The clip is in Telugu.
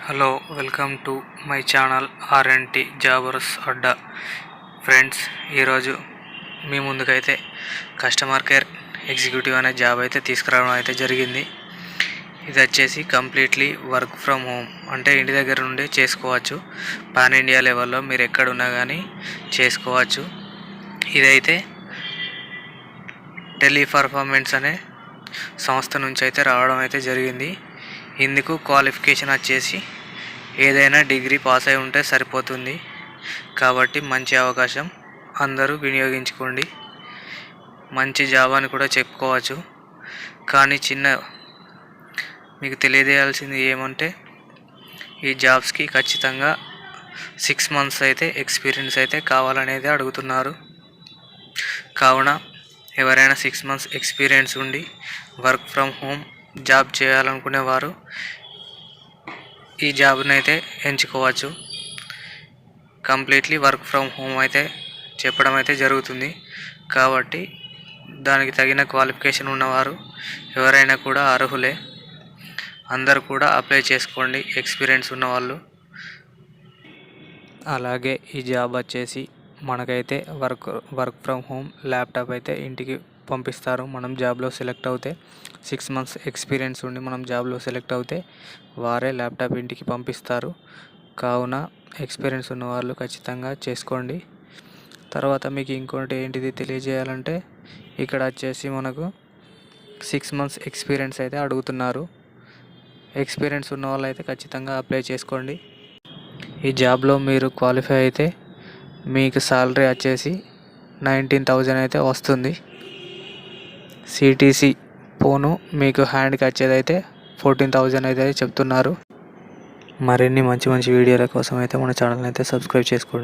Hello welcome to my channel RNT jobbers అడ్డా. ఫ్రెండ్స్, ఈరోజు మీ ముందుకైతే కస్టమర్ కేర్ ఎగ్జిక్యూటివ్ అనే జాబ్ అయితే తీసుకురావడం అయితే జరిగింది. ఇది వచ్చేసి కంప్లీట్లీ వర్క్ ఫ్రమ్ హోమ్, అంటే ఇంటి దగ్గర నుండి చేసుకోవచ్చు. పాన్ ఇండియా లెవెల్లో మీరు ఎక్కడున్నా కానీ చేసుకోవచ్చు. ఇదైతే టెలిపర్ఫార్మెన్స్ అనే సంస్థ నుంచి అయితే రావడం అయితే జరిగింది. ఇందుకు క్వాలిఫికేషన్ వచ్చేసి ఏదైనా డిగ్రీ పాస్ అయి ఉంటే సరిపోతుంది. కాబట్టి మంచి అవకాశం, అందరూ వినియోగించుకోండి. మంచి జాబ్ అని కూడా చెప్పుకోవచ్చు. కానీ మీకు తెలియజేయాల్సింది ఏమంటే, ఈ జాబ్స్కి ఖచ్చితంగా 6 months అయితే ఎక్స్పీరియన్స్ అయితే కావాలనేది అడుగుతున్నారు. కావున ఎవరైనా 6 months ఎక్స్పీరియన్స్ ఉండి వర్క్ ఫ్రమ్ హోమ్ జాబ్ చేయాలనుకునేవారు ఈ జాబ్ని అయితే ఎంచుకోవచ్చు. కంప్లీట్లీ వర్క్ ఫ్రమ్ హోమ్ అయితే చెప్పడం అయితే జరుగుతుంది. కాబట్టి దానికి తగిన క్వాలిఫికేషన్ ఉన్నవారు ఎవరైనా కూడా అర్హులే. అందరూ కూడా అప్లై చేసుకోండి, ఎక్స్పీరియన్స్ ఉన్నవాళ్ళు. అలాగే ఈ జాబ్ వచ్చేసి మనకైతే వర్క్ ఫ్రమ్ హోమ్ ల్యాప్టాప్ అయితే ఇంటికి పంపిస్తారు. మనం జాబ్లో సెలెక్ట్ అవుతే 6 months ఎక్స్పీరియన్స్ ఉండి మనం జాబ్లో సెలెక్ట్ అవుతే వారే ల్యాప్టాప్ ఇంటికి పంపిస్తారు. కావున ఎక్స్పీరియన్స్ ఉన్న వాళ్ళు ఖచ్చితంగా చేసుకోండి. తర్వాత మీకు ఇంకోటి ఏంటిది తెలియజేయాలంటే, ఇక్కడ వచ్చేసి మనకు 6 months ఎక్స్పీరియన్స్ అయితే అడుగుతున్నారు. ఎక్స్పీరియన్స్ ఉన్న వాళ్ళు అయితే ఖచ్చితంగా అప్లై చేసుకోండి. ఈ జాబ్లో మీరు క్వాలిఫై అయితే మీకు సాలరీ వచ్చేసి 19,000 అయితే వస్తుంది. సిటీసీ పోను మీకు హ్యాండ్కి వచ్చేదైతే 14,000 అయితే చెప్తున్నారు. మరిన్ని మంచి వీడియోల కోసం అయితే మన ఛానల్ని అయితే సబ్స్క్రైబ్ చేసుకోండి.